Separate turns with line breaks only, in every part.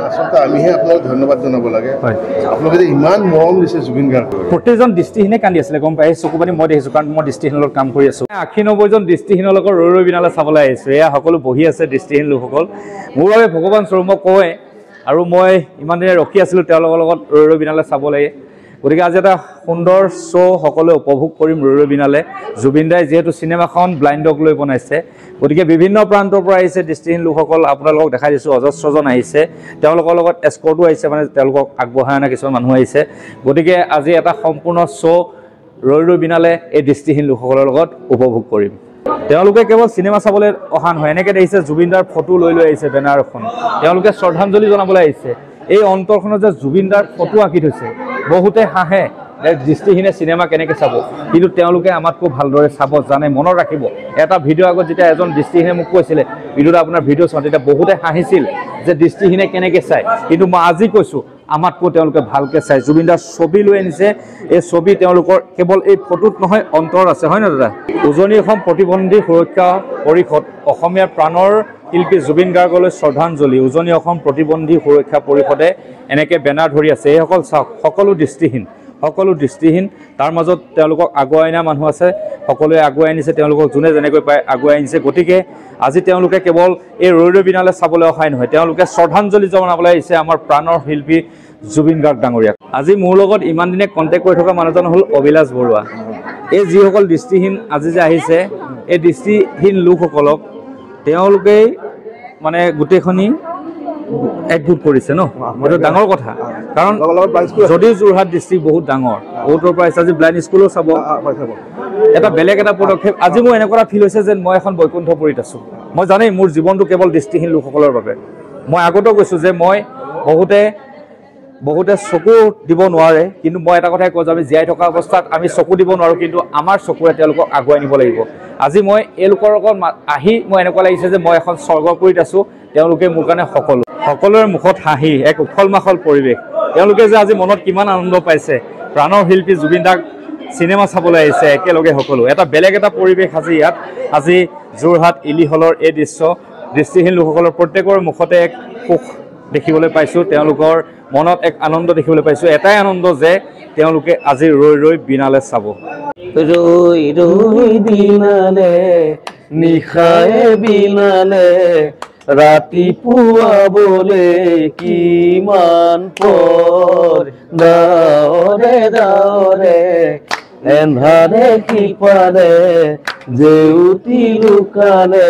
আচলতে আমিহে আপোনাক ধন্যবাদ জনাব লাগে আপোনালোকে যে ইমান মৰম দিছে জুবিন গাৰ্গক
প্ৰতিজন দৃষ্টিহীনে কান্দি আছিলে গম পাই চকু পানী মই দেখিছোঁ কাৰণ মই দৃষ্টিহীনৰ লগত কাম কৰি আছোঁ ৮০-৯০জন দৃষ্টিহীনৰ লগত ৰৈ বিনালে চাবলৈ আহিছোঁ এয়া সকলো বহি আছে দৃষ্টিহীন লোকসকল মোৰ বাবে ভগৱান স্বৰূপ মই কয় আৰু মই ইমান দিনে ৰখি আছিলোঁ তেওঁলোকৰ লগত ৰৈ বিনালে চাবলৈ গতিকে আজি এটা সুন্দৰ শ্ব' সকলোৱে উপভোগ কৰিম ৰৈ বিনালে জুবিন দাই যিহেতু চিনেমাখন ব্লাইণ্ডক লৈ বনাইছে গতিকে বিভিন্ন প্ৰান্তৰ পৰা আহিছে দৃষ্টিহীন লোকসকল আপোনালোকক দেখাই দিছোঁ অজস্ৰজন আহিছে তেওঁলোকৰ লগত এস্কৰ্টো আহিছে মানে তেওঁলোকক আগবঢ়াই অনা কিছুমান মানুহ আহিছে গতিকে আজি এটা সম্পূৰ্ণ শ্ব' ৰৈ বিনালে এই দৃষ্টিহীন লোকসকলৰ লগত উপভোগ কৰিম তেওঁলোকে কেৱল চিনেমা চাবলৈ অহা নহয় এনেকৈ দেখিছে জুবিন দাৰ ফটো লৈ আহিছে বেনাৰ এখন তেওঁলোকে শ্ৰদ্ধাঞ্জলি জনাবলৈ আহিছে এই অন্তৰখনত যে জুবিন দাৰ ফটো আঁকি থৈছে বহুতে হাঁহে দৃষ্টিহীনে চিনেমা কেনেকৈ চাব কিন্তু তেওঁলোকে আমাতকৈ ভালদৰে চাব জানে মনত ৰাখিব এটা ভিডিঅ' আগত যেতিয়া এজন দৃষ্টিহীনে মোক কৈছিলে ভিডিঅ'ত আপোনাৰ ভিডিঅ' চাওঁ তেতিয়া বহুতে হাঁহিছিল যে দৃষ্টিহীনে কেনেকৈ চায় কিন্তু মই আজি কৈছোঁ আমাতকৈ তেওঁলোকে ভালকৈ চায় জুবিন দাৰ ছবি লৈ আনিছে এই ছবি তেওঁলোকৰ কেৱল এই ফটোত নহয় অন্তৰ আছে হয় ন দাদা উজনি অসম প্ৰতিবন্ধী সুৰক্ষা পৰিষদ অসমীয়াৰ প্ৰাণৰ শিল্পী জুবিন গাৰ্গলৈ শ্ৰদ্ধাঞ্জলি উজনি অসম প্ৰতিবন্ধী সুৰক্ষা পৰিষদে এনেকৈ বেনাৰ ধৰি আছে এইসকল চাওক সকলো দৃষ্টিহীন তাৰ মাজত তেওঁলোকক আগুৱাই অনা মানুহ আছে সকলোৱে আগুৱাই আনিছে তেওঁলোকক যোনে যেনেকৈ পায় আগুৱাই আনিছে গতিকে আজি তেওঁলোকে কেৱল এই ৰৈ বিনালে চাবলৈ অহাই নহয় তেওঁলোকে শ্ৰদ্ধাঞ্জলি জনাবলৈ আহিছে আমাৰ প্ৰাণৰ শিল্পী জুবিন গাৰ্গ ডাঙৰীয়াক আজি মোৰ লগত ইমান দিনে কণ্টেক্ট কৰি থকা মানুহজন হ'ল অভিলাষ বৰুৱা এই যিসকল দৃষ্টিহীন আজি যে আহিছে এই দৃষ্টিহীন লোকসকলক তেওঁলোকেই মানে গোটেইখনি একগোট কৰিছে ন এইটো ডাঙৰ কথা কাৰণ যদিও যোৰহাট ডিষ্ট্ৰিক্ট বহুত ডাঙৰ বহুতৰ পৰা আজি ব্লাইণ্ড স্কুলো চাব এটা বেলেগ এটা পদক্ষেপ আজি মোৰ এনেকুৱা ফিল হৈছে যেন মই এখন বৈকুণ্ঠপুৰীত আছোঁ মই জানেই মোৰ জীৱনটো কেৱল দৃষ্টিহীন লোকসকলৰ বাবে মই আগতেও কৈছোঁ যে মই বহুতে চকু দিব নোৱাৰে কিন্তু মই এটা কথাই কওঁ যে আমি জীয়াই থকা অৱস্থাত আমি চকু দিব নোৱাৰোঁ কিন্তু আমাৰ চকুৰে তেওঁলোকক আগুৱাই নিব লাগিব আজি মই এই লোকৰ লগত আহি মই এনেকুৱা লাগিছে যে মই এখন স্বৰ্গপুৰীত আছোঁ তেওঁলোকে মোৰ কাৰণে সকলোৰে মুখত হাঁহি এক উখল মাখল পৰিৱেশ তেওঁলোকে যে আজি মনত কিমান আনন্দ পাইছে প্ৰাণৰ শিল্পী জুবিন দাক চিনেমা চাবলৈ আহিছে একেলগে সকলো এটা বেলেগ এটা পৰিৱেশ আজি যোৰহাট ইলি হলৰ এই দৃষ্টিহীন লোকসকলৰ প্ৰত্যেকৰ মুখতে এক সুখ দেখিবলৈ পাইছোঁ তেওঁলোকৰ মনত এক আনন্দ দেখিবলৈ পাইছোঁ এটাই আনন্দ যে তেওঁলোকে আজি ৰৈ বিনালে চাব
ৰৈ বিনালে নিশায়ে বিনালে ৰাতিপুৱাবলে কিমান পৰ দাৱৰে এন্ধাৰে সিপাৰে জেউতি লুকালে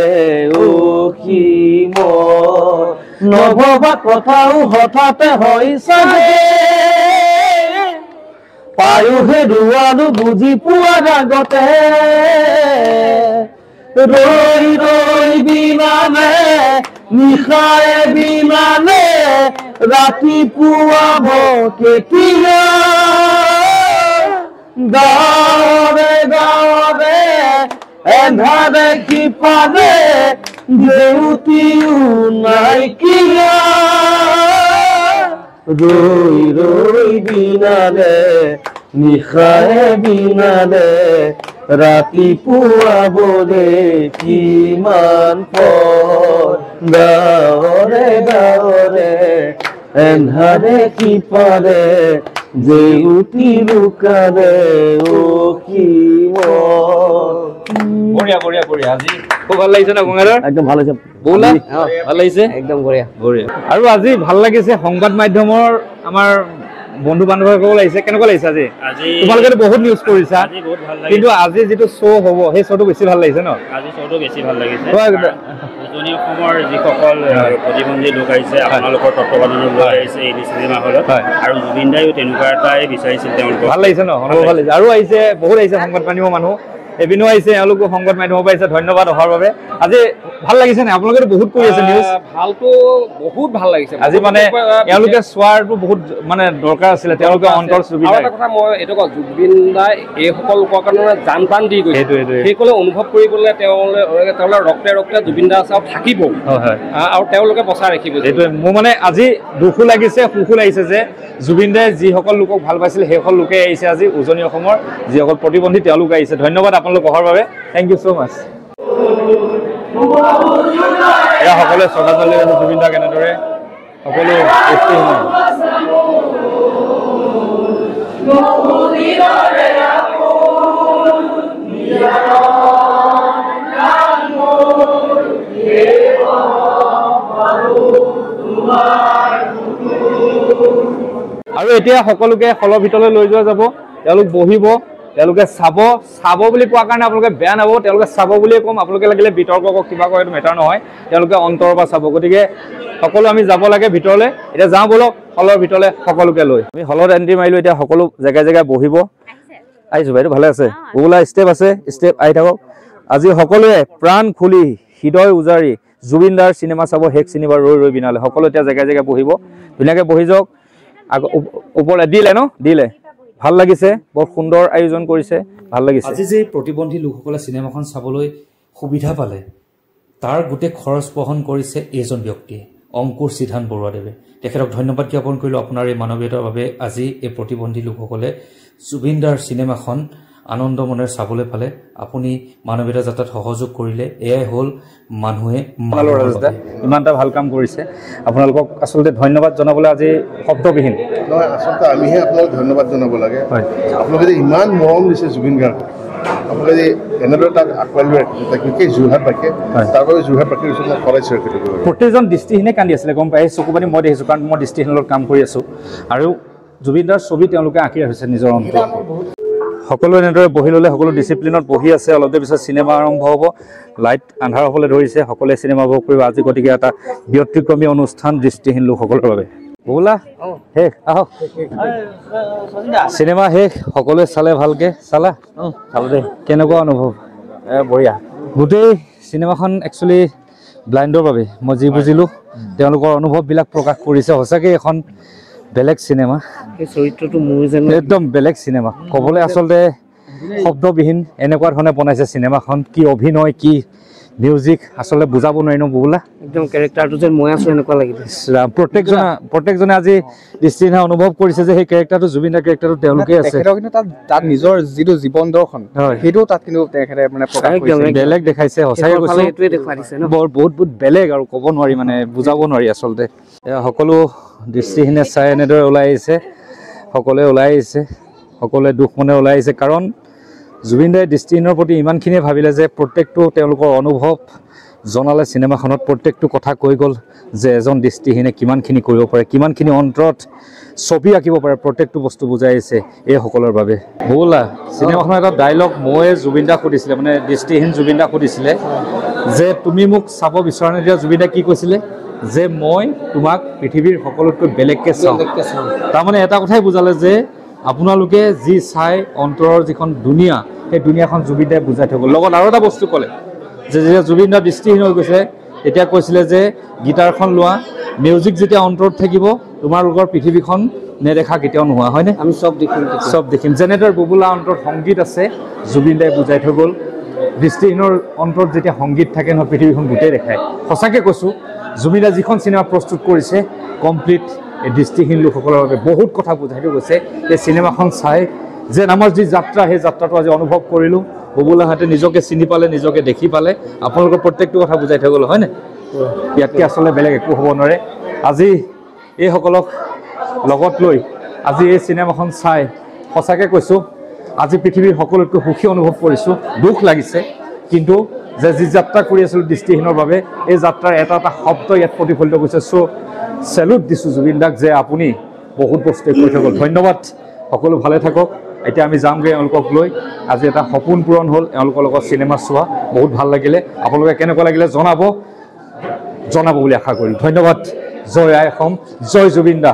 মোৰ নভবা কথাও হঠাতে হয় চাগে পায়ুহে ৰুৱানো বুজি পোৱাৰ আগতে ৰৈ বিনালে নিশায়ে বিনালে ৰাতিপুৱাব কেতিয়া গাঁৱৰে এন্ধাৰে সিপাৰে জেউতিও নাইকিয়া ৰৈ বিনালে নিশায়ে বিনালে ৰাতিপুৱাবলে কিমান পৰ গাঁৱৰে এন্ধাৰে সিপাৰে জেউতি লুকালে
বঢ়িয়া আজি খুব ভাল লাগিছে ন গঙ্গাধৰ
একদম ভাল হৈছে
ভাল লাগিছে
একদম বঢ়িয়া
আৰু আজি ভাল লাগিছে সংবাদ মাধ্যমৰ আমাৰ বন্ধু বান্ধৱসকল আহিছে কেনেকুৱা লাগিছে আজি তোমালোকে বহুত নিউজ কৰিছা কিন্তু আজি যিটো শ্ব' হ'ব সেই শ্ব'টো বেছি ভাল লাগিছে ন
আজি শ্ব'টো বেছি ভাল লাগিছে উজনি অসমৰ যিসকল প্ৰতিবন্ধী লোক আহিছে আপোনালোকৰ তত্ত্বাৱধানত লৈ আহিছে এই চিনেমা হলত আৰু জুবিন দায়ো তেনেকুৱা এটাই বিচাৰিছিল তেওঁলোকক
ভাল লাগিছে ন ভাল লাগিছে আৰু আহিছে বহুত আহিছে সংবাদ মাধ্যমৰ মানুহ এবিনো আহিছে এওঁলোকো সংবাদ মাধ্যমৰ পৰা আহিছে ধন্যবাদ অহাৰ বাবে আজি ভাল লাগিছে নে আপোনালোকে বহুত কৰি আছে নিউজ
ভালটো বহুত ভাল লাগিছে
আজি মানে এওঁলোকে চোৱাৰটো বহুত মানে দৰকাৰ আছিলে তেওঁলোকে অন্তৰ জুবিন
এটা কথা মই এইটো কওঁ জুবিন দাই এইসকল লোকৰ কাৰণে জান প্ৰাণ দি গৈছে সেইসকলে অনুভৱ কৰিবলৈ তেওঁলোকে ৰক্তে জুবিন দা চাওক থাকিব আৰু তেওঁলোকে বচাই ৰাখিব
সেইটোৱে মোৰ মানে আজি দুখো লাগিছে সুখো লাগিছে যে জুবিন দাই যিসকল লোকক ভাল পাইছিল সেইসকল লোকে আহিছে আজি উজনি অসমৰ যিসকল প্ৰতিবন্ধী তেওঁলোক আহিছে ধন্যবাদ আপোনালোক অহাৰ বাবে থেংক ইউ ছ' মাছ এয়া সকলোৱে শ্ৰদ্ধাঞ্জলি জুবিন দাক এনেদৰে সকলো দৃষ্টিহীন আৰু এতিয়া সকলোকে হলৰ ভিতৰলৈ লৈ যোৱা যাব তেওঁলোক বহিব তেওঁলোকে চাব বুলি কোৱাৰ কাৰণে আপোনালোকে বেয়া নাপাব তেওঁলোকে চাব বুলিয়ে ক'ম আপোনালোকে লাগিলে বিতৰ্ক কৰক কিবা কৰে মেটাৰ নহয় তেওঁলোকে অন্তৰৰ পৰা চাব গতিকে সকলো আমি যাব লাগে ভিতৰলৈ এতিয়া যাওঁ বলক হলৰ ভিতৰলৈ সকলোকে লৈ আমি হলত এণ্ট্ৰি মাৰিলোঁ এতিয়া সকলো জেগাই জেগাই বহিব আহিছোঁ বাইদেউ ভালে আছে ওলা ষ্টেপ আছে ষ্টেপ আহি থাকক আজি সকলোৱে প্ৰাণ খুলি হৃদয় উজাৰি জুবিন দাৰ চিনেমা চাব শেষ চিনেমা ৰৈ বিনালে সকলো এতিয়া জেগাই জেগাই বহিব ধুনীয়াকৈ বহি যাওক ওপৰলৈ দিলে ভাল লাগিছে বৰ সুন্দৰ আয়োজন কৰিছে ভাল লাগিছে আজি যে প্ৰতিবন্ধী লোকসকলে চিনেমাখন চাবলৈ সুবিধা পালে তাৰ গোটেই খৰচ বহন কৰিছে এইজন ব্যক্তিয়ে অংকুৰ সিদ্ধান বৰুৱাদেৱে তেখেতক ধন্যবাদ জ্ঞাপন কৰিলোঁ আপোনাৰ এই মানৱীয়তাৰ বাবে আজি এই প্ৰতিবন্ধী লোকসকলে জুবিন দাৰ চিনেমাখন আনন্দ মনেৰে চাবলৈ পালে আপুনি মানৱীয়তা যাত্ৰাত সহযোগ কৰিলে এয়াই হ'ল মানুহে ইমানটা ভাল কাম কৰিছে আপোনালোকক আচলতে ধন্যবাদ জনাবলৈ আজি শব্দবিহীন
নহয় আচলতে আমিহে আপোনালোক ধন্যবাদ জনাব লাগে আপোনালোকে যে ইমান মৰম দিছে জুবিন গাৰ্গক আপোনালোকে যে এনেদৰে তাক আঁকোৱালি ৰাখিছে তাক বিশেষ যোৰহাট ৰাখে তাৰ বাবে যোৰহাট ৰাখি দিছোঁ মই সদায় চিৰকৃত কৰোঁ
প্ৰত্যেকজন দৃষ্টিহীনে কান্দি আছিলে গম পাই চকু পানী মই দেখিছোঁ কাৰণ মই দৃষ্টিহীনৰ কাম কৰি আছোঁ আৰু জুবিন দাৰ ছবি তেওঁলোকে আঁকি ৰাখিছে নিজৰ অন্তৰত সকলো এনেদৰে বহি ল'লে সকলো ডিচিপ্লিনত বহি আছে অলপ দেৰি পিছত চিনেমা আৰম্ভ হ'ব লাইট আন্ধাৰ হ'বলৈ ধৰিছে সকলোৱে চিনেমা উপভোগ কৰিব আজি গতিকে এটা ব্যতিক্ৰমী অনুষ্ঠান দৃষ্টিহীন লোকসকলৰ বাবে ব'লা শেষ আহক চিনেমা শেষ সকলোৱে চালে ভালকৈ চালো দেই কেনেকুৱা অনুভৱ
বঢ়িয়া
গোটেই চিনেমাখন একচুৱেলি ব্লাইণ্ডৰ বাবে মই যি বুজিলোঁ তেওঁলোকৰ অনুভৱবিলাক প্ৰকাশ কৰিছে সঁচাকৈ এখন বেলেগ চিনেমা
এই চৰিত্ৰটো মোৰ যেন
একদম বেলেগ চিনেমা ক'বলৈ আচলতে শব্দবিহীন এনেকুৱা ধৰণে বনাইছে চিনেমাখন কি অভিনয় কি মিউজিক আচলতে বুজাব নোৱাৰি ন বুলা
একদম কেৰেক্টাৰটো যেন মই আছোঁ এনেকুৱা লাগিলে
প্ৰত্যেকজনে আজি দৃষ্টিহীন অনুভৱ কৰিছে যে সেই কেৰেক্টাৰটো জুবিন দাৰ কেৰেক্টাৰটো তেওঁলোকে আছে
কিন্তু তাত নিজৰ যিটো জীৱন দৰ্শন সেইটো তাত কিন্তু তেখেতে মানে
বেলেগ দেখাইছে সঁচাকৈ কৈছোঁ
এইটোৱে দেখুৱাই দিছে ন
বহুত বেলেগ আৰু ক'ব নোৱাৰি মানে বুজাব নোৱাৰি আচলতে সকলো দৃষ্টিহীনে চাই এনেদৰে ওলাই আহিছে সকলোৱে দুখ মনে ওলাই আহিছে কাৰণ জুবিন দাই দৃষ্টিহীনৰ প্ৰতি ইমানখিনিয়ে ভাবিলে যে প্ৰত্যেকটো তেওঁলোকৰ অনুভৱ জনালে চিনেমাখনত প্ৰত্যেকটো কথা কৈ গ'ল যে এজন দৃষ্টিহীনে কিমানখিনি কৰিব পাৰে কিমানখিনি অন্তৰত ছবি আঁকিব পাৰে প্ৰত্যেকটো বস্তু বুজাই আহিছে এইসকলৰ বাবে ব'লা চিনেমাখনৰ এটা ডাইলগ মই জুবিন দাক সুধিছিলে মানে দৃষ্টিহীন জুবিন দাক সুধিছিলে যে তুমি মোক চাব বিচৰা নাই দিয়া জুবিন দাই কি কৈছিলে যে মই তোমাক পৃথিৱীৰ সকলোতকৈ বেলেগকৈ চাওঁ তাৰমানে এটা কথাই বুজালে যে আপোনালোকে যি চাই অন্তৰৰ যিখন দুনিয়া সেই দুনিয়াখন জুবিন দাই বুজাই থৈ গ'ল লগত আৰু এটা বস্তু ক'লে যে যেতিয়া জুবিন দা দৃষ্টিহীন হৈ গৈছে তেতিয়া কৈছিলে যে গীটাৰখন লোৱা মিউজিক যেতিয়া অন্তৰত থাকিব তোমালোকৰ পৃথিৱীখন নেদেখা কেতিয়াও নোহোৱা হয়নে
আমি চব দেখিম
যেনেদৰে বুবুলা অন্তৰত সংগীত আছে জুবিন দাই বুজাই থৈ গ'ল দৃষ্টিহীনৰ অন্তৰত যেতিয়া সংগীত থাকে নহয় পৃথিৱীখন গোটেই দেখায় সঁচাকৈ কৈছোঁ জুবিন দাই যিখন চিনেমা প্ৰস্তুত কৰিছে কমপ্লিট এই দৃষ্টিহীন লোকসকলৰ বাবে বহুত কথা বুজাই থৈ গৈছে এই চিনেমাখন চাই যেন আমাৰ যি যাত্ৰা সেই যাত্ৰাটো আজি অনুভৱ কৰিলোঁ বুবুলাহঁতে নিজকে চিনি পালে নিজকে দেখি পালে আপোনালোকৰ প্ৰত্যেকটো কথা বুজাই থৈ গ'ল হয়নে ইয়াতকৈ আচলতে বেলেগ একো হ'ব নোৱাৰে আজি এইসকলক লগত লৈ আজি এই চিনেমাখন চাই সঁচাকৈ কৈছোঁ আজি পৃথিৱীৰ সকলোতকৈ সুখী অনুভৱ কৰিছোঁ দুখ লাগিছে কিন্তু যে যি যাত্ৰা কৰি আছিলোঁ দৃষ্টিহীনৰ বাবে এই যাত্ৰাৰ এটা শব্দ ইয়াত প্ৰতিফলিত কৰিছে চ' চেলুট দিছোঁ জুবিন দাক যে আপুনি বহুত বস্তু কৰি থৈ গ'ল ধন্যবাদ সকলো ভালে থাকক এতিয়া আমি যামগৈ এওঁলোকক লৈ আজি এটা সপোন পূৰণ হ'ল এওঁলোকৰ লগত চিনেমা চোৱা বহুত ভাল লাগিলে আপোনালোকে কেনেকুৱা লাগিলে জনাব বুলি আশা কৰিলোঁ ধন্যবাদ জয় আই অসম জয় জুবিন দা